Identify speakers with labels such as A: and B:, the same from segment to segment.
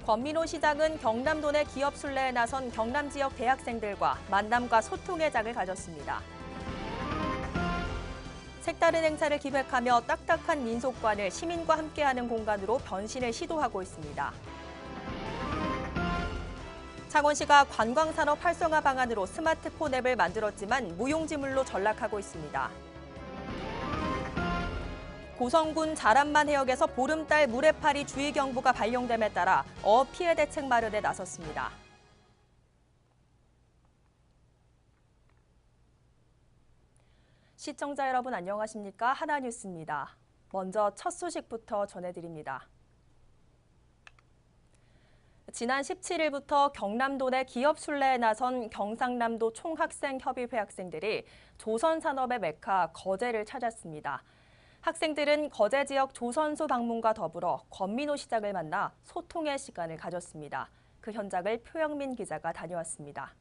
A: 권민호 시장은 경남도 내 기업 순례에 나선 경남 지역 대학생들과 만남과 소통의 장을 가졌습니다. 색다른 행사를 기획하며 딱딱한 민속관을 시민과 함께하는 공간으로 변신을 시도하고 있습니다. 창원시가 관광산업 활성화 방안으로 스마트폰 앱을 만들었지만 무용지물로 전락하고 있습니다. 고성군 자람만 해역에서 보름달 물해파리 주의경보가 발령됨에 따라 어업 피해 대책 마련에 나섰습니다. 시청자 여러분 안녕하십니까? 하나뉴스입니다. 먼저 첫 소식부터 전해드립니다. 지난 17일부터 경남도 내 기업 순례에 나선 경상남도 총학생협의회 학생들이 조선산업의 메카 거제를 찾았습니다. 학생들은 거제 지역 조선소 방문과 더불어 권민호 시장을 만나 소통의 시간을 가졌습니다. 그 현장을 표영민 기자가 다녀왔습니다.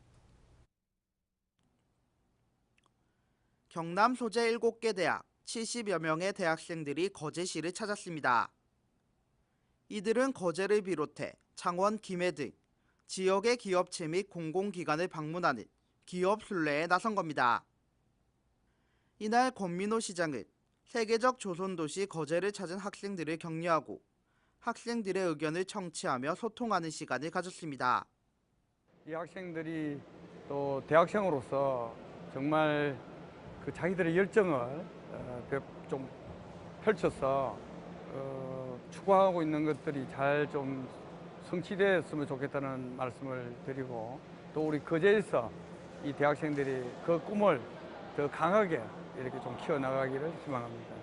B: 경남 소재 7개 대학 70여 명의 대학생들이 거제시를 찾았습니다. 이들은 거제를 비롯해 창원, 김해 등 지역의 기업체 및 공공기관을 방문하는 기업 순례에 나선 겁니다. 이날 권민호 시장은 세계적 조선도시 거제를 찾은 학생들을 격려하고 학생들의 의견을 청취하며 소통하는 시간을 가졌습니다.
C: 이 학생들이 또 대학생으로서 정말 그 자기들의 열정을 좀 펼쳐서 추구하고 있는 것들이 잘 좀 성취됐으면 좋겠다는 말씀을 드리고 또 우리 거제에서 이 대학생들이 그 꿈을 더 강하게 이렇게 좀 키워나가기를 희망합니다.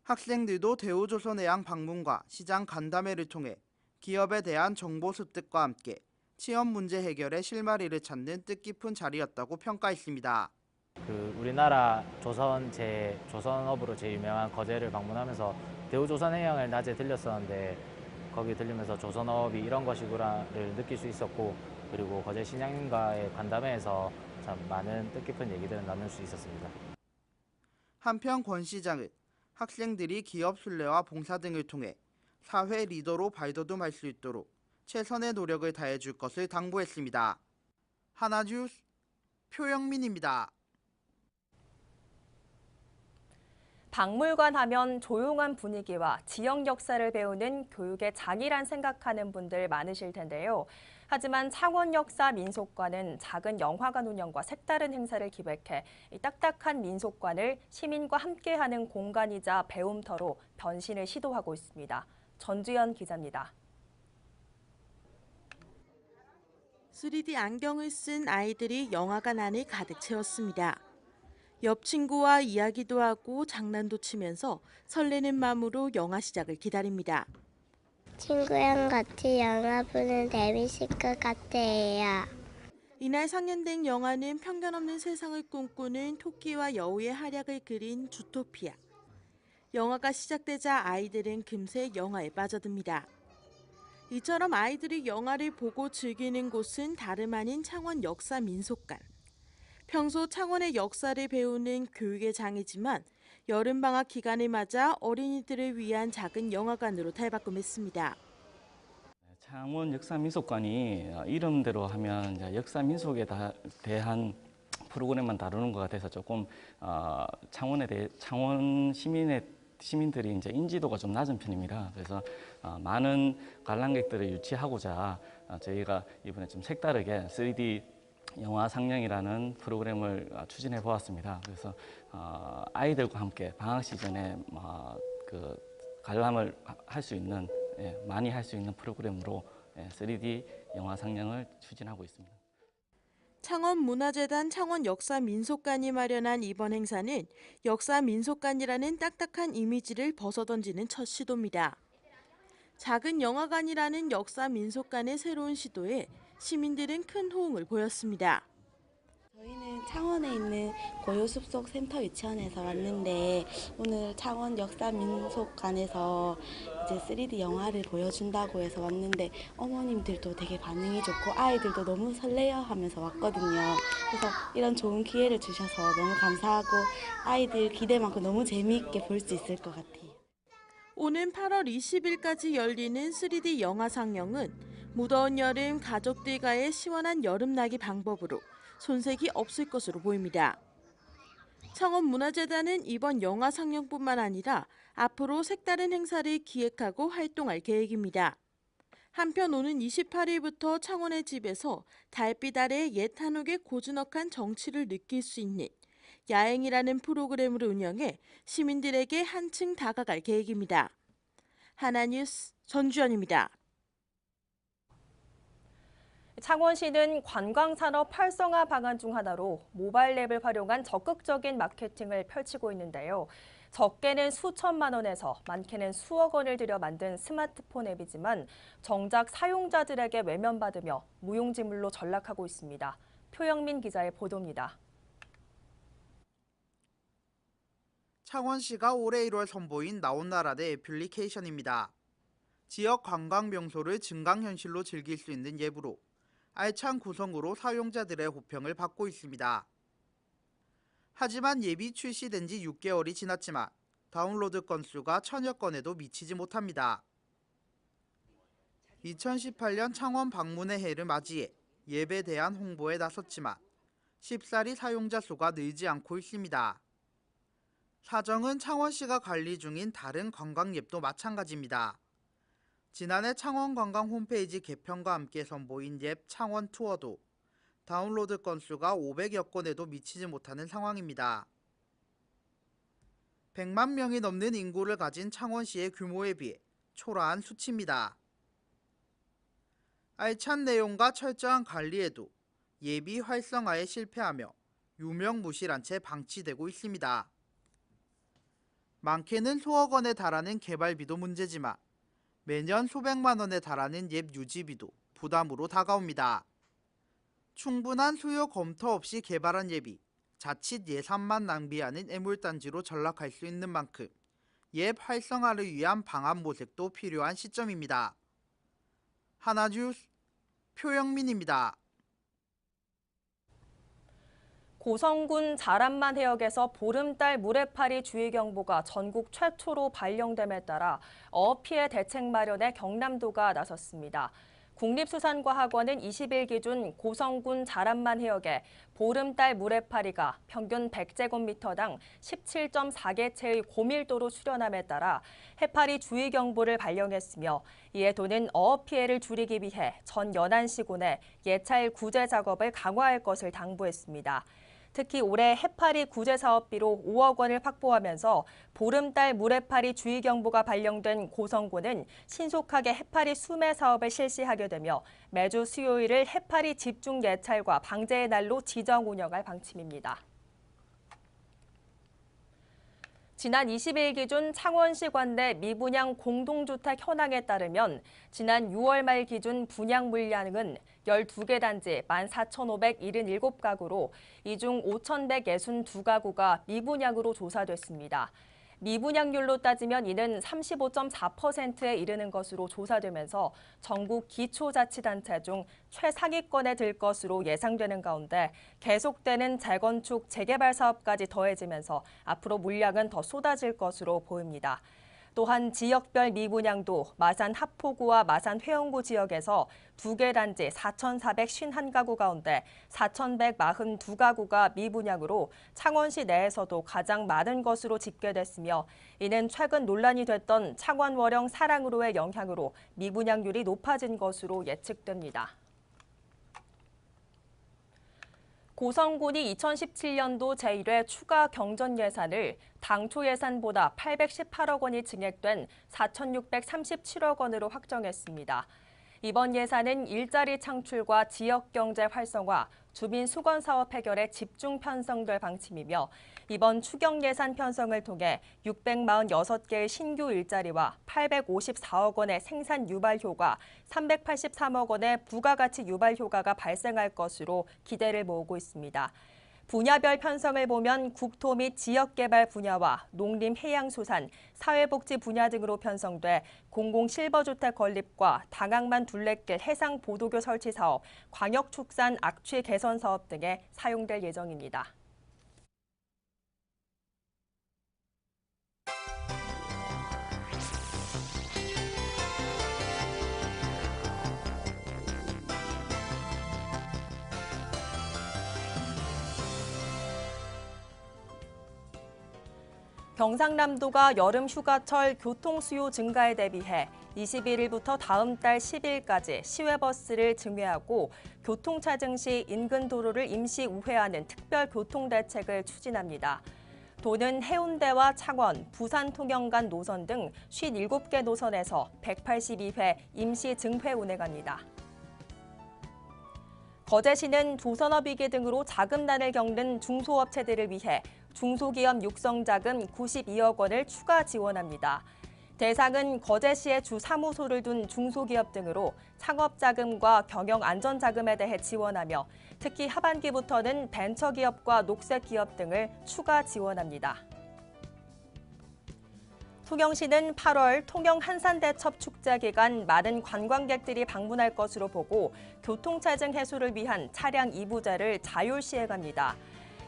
B: 학생들도 대우조선해양 방문과 시장 간담회를 통해 기업에 대한 정보 습득과 함께 취업 문제 해결의 실마리를 찾는 뜻깊은 자리였다고 평가했습니다.
D: 우리나라 조선업으로 제일 유명한 거제를 방문하면서 대우조선해양을 낮에 들렸었는데 거기 들리면서 조선업이 이런 것이구나를 느낄 수 있었고 그리고 거제 시장님과의 간담회에서 참 많은 뜻깊은 얘기들을 나눌 수 있었습니다.
B: 한편 권 시장은 학생들이 기업 순례와 봉사 등을 통해 사회 리더로 발돋움할 수 있도록 최선의 노력을 다해줄 것을 당부했습니다. 하나뉴스 표영민입니다.
A: 박물관 하면 조용한 분위기와 지역 역사를 배우는 교육의 장이란 생각하는 분들 많으실 텐데요. 하지만 창원역사민속관은 작은 영화관 운영과 색다른 행사를 기획해 이 딱딱한 민속관을 시민과 함께하는 공간이자 배움터로 변신을 시도하고 있습니다. 전주연 기자입니다.
E: 3D 안경을 쓴 아이들이 영화관 안을 가득 채웠습니다. 옆 친구와 이야기도 하고 장난도 치면서 설레는 마음으로 영화 시작을 기다립니다.
F: 친구랑 같이 영화 보는 재밌을 것 같아요.
E: 이날 상연된 영화는 편견 없는 세상을 꿈꾸는 토끼와 여우의 활약을 그린 주토피아. 영화가 시작되자 아이들은 금세 영화에 빠져듭니다. 이처럼 아이들이 영화를 보고 즐기는 곳은 다름 아닌 창원 역사민속관. 평소 창원의 역사를 배우는 교육의 장이지만 여름방학 기간을 맞아 어린이들을 위한 작은 영화관으로 탈바꿈했습니다.
G: 창원 역사민속관이 이름대로 하면 역사민속에 대한 프로그램만 다루는 것 같아서 조금 창원 시민들이 이제 인지도가 좀 낮은 편입니다. 그래서 많은 관람객들을 유치하고자 저희가 이번에 좀 색다르게 3D 영화 상영이라는 프로그램을 추진해 보았습니다. 그래서 아이들과 함께 방학 시즌에 그 관람을 할 수 있는 많이 할 수 있는 프로그램으로 3D 영화 상영을 추진하고 있습니다.
E: 창원문화재단 창원역사민속관이 마련한 이번 행사는 역사민속관이라는 딱딱한 이미지를 벗어던지는 첫 시도입니다. 작은 영화관이라는 역사민속관의 새로운 시도에 시민들은 큰 호응을 보였습니다.
H: 저희는 창원에 있는 고요숲속 센터 유치원에서 왔는데 오늘 창원 역사민속관에서 이제 3D 영화를 보여준다고 해서 왔는데 어머님들도 되게 반응이 좋고 아이들도 너무 설레어 하면서 왔거든요. 그래서 이런 좋은 기회를 주셔서 너무 감사하고 아이들 기대만큼 너무 재미있게 볼 수 있을 것 같아요.
E: 오는 8월 20일까지 열리는 3D 영화 상영은 무더운 여름 가족들과의 시원한 여름나기 방법으로 손색이 없을 것으로 보입니다. 창원문화재단은 이번 영화 상영뿐만 아니라 앞으로 색다른 행사를 기획하고 활동할 계획입니다. 한편 오는 28일부터 창원의 집에서 달빛 아래 옛 한옥의 고즈넉한 정취를 느낄 수 있는 야행이라는 프로그램을 운영해 시민들에게 한층 다가갈 계획입니다. 하나뉴스 전주연입니다.
A: 창원시는 관광산업 활성화 방안 중 하나로 모바일 앱을 활용한 적극적인 마케팅을 펼치고 있는데요. 적게는 수천만 원에서 많게는 수억 원을 들여 만든 스마트폰 앱이지만 정작 사용자들에게 외면받으며 무용지물로 전락하고 있습니다. 표영민 기자의 보도입니다.
B: 창원시가 올해 1월 선보인 나온나라대 애플리케이션입니다. 지역 관광 명소를 증강현실로 즐길 수 있는 앱으로 알찬 구성으로 사용자들의 호평을 받고 있습니다. 하지만 앱이 출시된 지 6개월이 지났지만 다운로드 건수가 1000여 건에도 미치지 못합니다. 2018년 창원 방문의 해를 맞이해 앱에 대한 홍보에 나섰지만 쉽사리 사용자 수가 늘지 않고 있습니다. 사정은 창원시가 관리 중인 다른 관광 앱도 마찬가지입니다. 지난해 창원관광 홈페이지 개편과 함께 선보인 앱 창원투어도 다운로드 건수가 500여 건에도 미치지 못하는 상황입니다. 100만 명이 넘는 인구를 가진 창원시의 규모에 비해 초라한 수치입니다. 알찬 내용과 철저한 관리에도 앱이 활성화에 실패하며 유명무실한 채 방치되고 있습니다. 많게는 수억 원에 달하는 개발비도 문제지만 매년 수백만 원에 달하는 앱 유지비도 부담으로 다가옵니다. 충분한 수요 검토 없이 개발한 앱이 자칫 예산만 낭비하는 애물단지로 전락할 수 있는 만큼 앱 활성화를 위한 방안 모색도 필요한 시점입니다. 하나뉴스 표영민입니다.
A: 고성군 자란만 해역에서 보름달 물해파리 주의경보가 전국 최초로 발령됨에 따라 어업 피해 대책 마련에 경남도가 나섰습니다. 국립수산과학원은 20일 기준 고성군 자란만 해역에 보름달 물해파리가 평균 100제곱미터당 17.4개체의 고밀도로 출현함에 따라 해파리 주의경보를 발령했으며 이에 도는 어업 피해를 줄이기 위해 전 연안시군에 예찰 구제 작업을 강화할 것을 당부했습니다. 특히 올해 해파리 구제 사업비로 5억 원을 확보하면서 보름달 물해파리 주의경보가 발령된 고성군은 신속하게 해파리 수매 사업을 실시하게 되며 매주 수요일을 해파리 집중 예찰과 방제의 날로 지정 운영할 방침입니다. 지난 20일 기준 창원시 관내 미분양 공동주택 현황에 따르면 지난 6월 말 기준 분양 물량은 12개 단지 14,577가구로 이 중 5,162가구가 미분양으로 조사됐습니다. 미분양률로 따지면 이는 35.4%에 이르는 것으로 조사되면서 전국 기초자치단체 중 최상위권에 들 것으로 예상되는 가운데 계속되는 재건축, 재개발 사업까지 더해지면서 앞으로 물량은 더 쏟아질 것으로 보입니다. 또한 지역별 미분양도 마산 합포구와 마산 회원구 지역에서 2개 단지 4,451가구 가운데 4,142가구가 미분양으로 창원시 내에서도 가장 많은 것으로 집계됐으며 이는 최근 논란이 됐던 창원월형 사랑으로의 영향으로 미분양률이 높아진 것으로 예측됩니다. 고성군이 2017년도 제1회 추가 경전 예산을 당초 예산보다 818억 원이 증액된 4,637억 원으로 확정했습니다. 이번 예산은 일자리 창출과 지역경제 활성화, 주민 수건 사업 해결에 집중 편성될 방침이며 이번 추경 예산 편성을 통해 646개의 신규 일자리와 854억 원의 생산 유발 효과, 383억 원의 부가가치 유발 효과가 발생할 것으로 기대를 모으고 있습니다. 분야별 편성을 보면 국토 및 지역개발 분야와 농림 해양수산, 사회복지 분야 등으로 편성돼 공공실버주택 건립과 당항만 둘레길 해상 보도교 설치 사업, 광역축산 악취 개선 사업 등에 사용될 예정입니다. 경상남도가 여름 휴가철 교통수요 증가에 대비해 21일부터 다음 달 10일까지 시외버스를 증회하고 교통차증 시 인근 도로를 임시 우회하는 특별 교통대책을 추진합니다. 도는 해운대와 창원, 부산 통영 간 노선 등 57개 노선에서 182회 임시 증회 운행합니다. 거제시는 조선업위기 등으로 자금난을 겪는 중소업체들을 위해 중소기업 육성자금 92억 원을 추가 지원합니다. 대상은 거제시에 주 사무소를 둔 중소기업 등으로 창업자금과 경영안전자금에 대해 지원하며 특히 하반기부터는 벤처기업과 녹색기업 등을 추가 지원합니다. 통영시는 8월 통영 한산대첩 축제 기간 많은 관광객들이 방문할 것으로 보고 교통차증 해소를 위한 차량 2부제를 자율 시행합니다.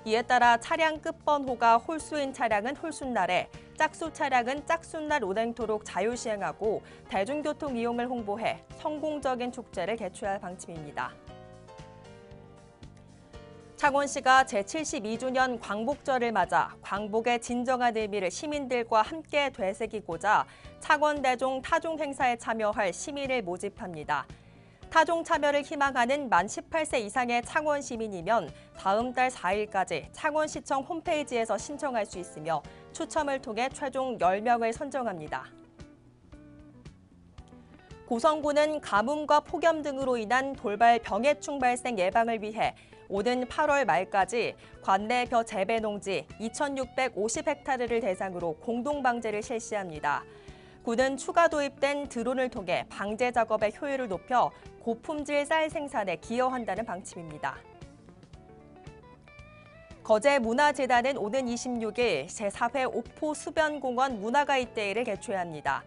A: 이에 따라 차량 끝번호가 홀수인 차량은 홀수날에, 짝수 차량은 짝수날 운행토록 자율 시행하고 대중교통 이용을 홍보해 성공적인 축제를 개최할 방침입니다. 창원시가 제72주년 광복절을 맞아 광복의 진정한 의미를 시민들과 함께 되새기고자 창원대종 타종 행사에 참여할 시민을 모집합니다. 타종 참여를 희망하는 만 18세 이상의 창원 시민이면 다음 달 4일까지 창원시청 홈페이지에서 신청할 수 있으며 추첨을 통해 최종 10명을 선정합니다. 고성군은 가뭄과 폭염 등으로 인한 돌발 병해충 발생 예방을 위해 오는 8월 말까지 관내 벼 재배 농지 2,650헥타르를 대상으로 공동 방제를 실시합니다. 군은 추가 도입된 드론을 통해 방제 작업의 효율을 높여 고품질 쌀 생산에 기여한다는 방침입니다. 거제문화재단은 오는 26일 제4회 옥포 수변공원 문화가입대회를 개최합니다.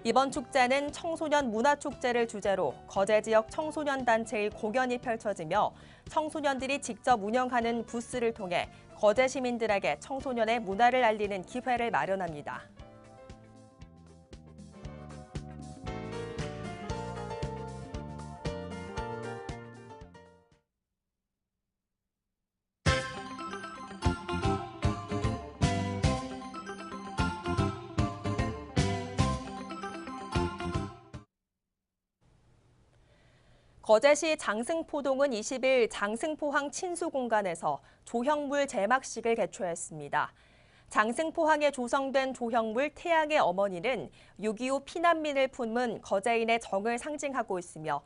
A: 이번 축제는 청소년 문화축제를 주제로 거제 지역 청소년 단체의 공연이 펼쳐지며 청소년들이 직접 운영하는 부스를 통해 거제 시민들에게 청소년의 문화를 알리는 기회를 마련합니다. 거제시 장승포동은 20일 장승포항 친수공간에서 조형물 제막식을 개최했습니다. 장승포항에 조성된 조형물 태양의 어머니는 6.25 피난민을 품은 거제인의 정을 상징하고 있으며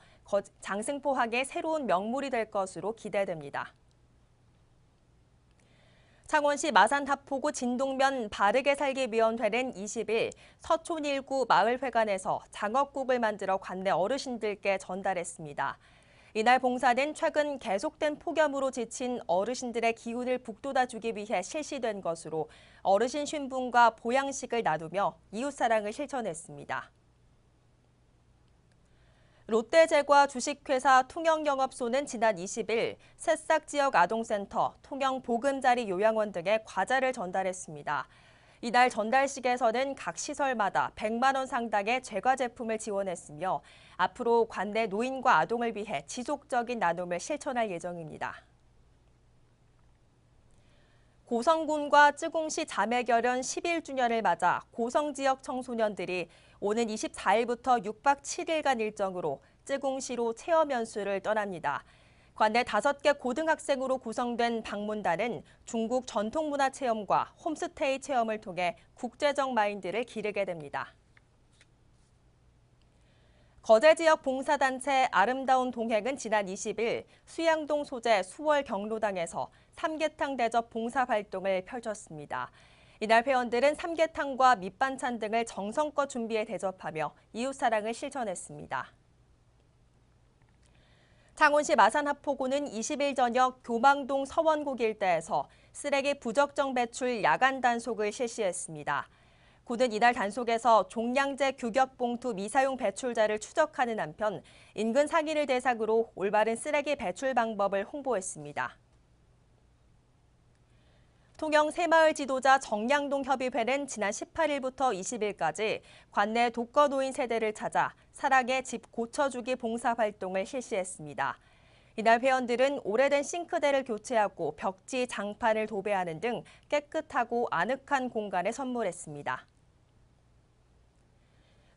A: 장승포항의 새로운 명물이 될 것으로 기대됩니다. 창원시 마산하포구 진동면 바르게 살기위원회는 20일 서촌 1구 마을회관에서 장어국을 만들어 관내 어르신들께 전달했습니다. 이날 봉사는 최근 계속된 폭염으로 지친 어르신들의 기운을 북돋아주기 위해 실시된 것으로 어르신 쉰분과 보양식을 나누며 이웃사랑을 실천했습니다. 롯데제과 주식회사 통영영업소는 지난 20일 새싹 지역 아동센터, 통영 보금자리 요양원 등에 과자를 전달했습니다. 이날 전달식에서는 각 시설마다 100만 원 상당의 제과 제품을 지원했으며 앞으로 관내 노인과 아동을 위해 지속적인 나눔을 실천할 예정입니다. 고성군과 쯔공시 자매결연 11주년을 맞아 고성 지역 청소년들이 오는 24일부터 6박 7일간 일정으로 쯔공시로 체험 연수를 떠납니다. 관내 5개 고등학생으로 구성된 방문단은 중국 전통문화 체험과 홈스테이 체험을 통해 국제적 마인드를 기르게 됩니다. 거제 지역 봉사단체 아름다운 동행은 지난 20일 수양동 소재 수월 경로당에서 삼계탕 대접 봉사활동을 펼쳤습니다. 이날 회원들은 삼계탕과 밑반찬 등을 정성껏 준비해 대접하며 이웃사랑을 실천했습니다. 창원시 마산하포구는 20일 저녁 교망동 서원곡 일대에서 쓰레기 부적정 배출 야간 단속을 실시했습니다. 구는 이날 단속에서 종량제 규격 봉투 미사용 배출자를 추적하는 한편 인근 상인을 대상으로 올바른 쓰레기 배출 방법을 홍보했습니다. 통영 새마을 지도자 정량동 협의회는 지난 18일부터 20일까지 관내 독거노인 세대를 찾아 사랑의 집 고쳐주기 봉사활동을 실시했습니다. 이날 회원들은 오래된 싱크대를 교체하고 벽지 장판을 도배하는 등 깨끗하고 아늑한 공간을 선물했습니다.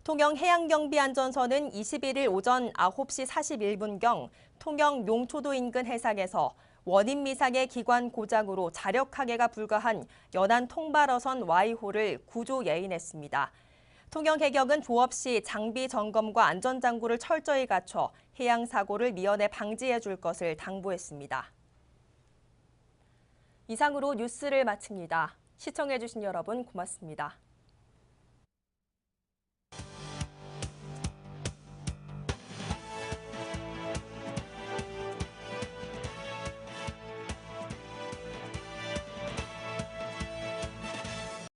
A: 통영해양경비안전서는 21일 오전 9시 41분경 통영 용초도 인근 해상에서 원인 미상의 기관 고장으로 자력하게가 불가한 연안 통발어선 Y호를 구조 예인했습니다. 통영해경은 조업 시 장비 점검과 안전장구를 철저히 갖춰 해양 사고를 미연에 방지해 줄 것을 당부했습니다. 이상으로 뉴스를 마칩니다. 시청해 주신 여러분 고맙습니다.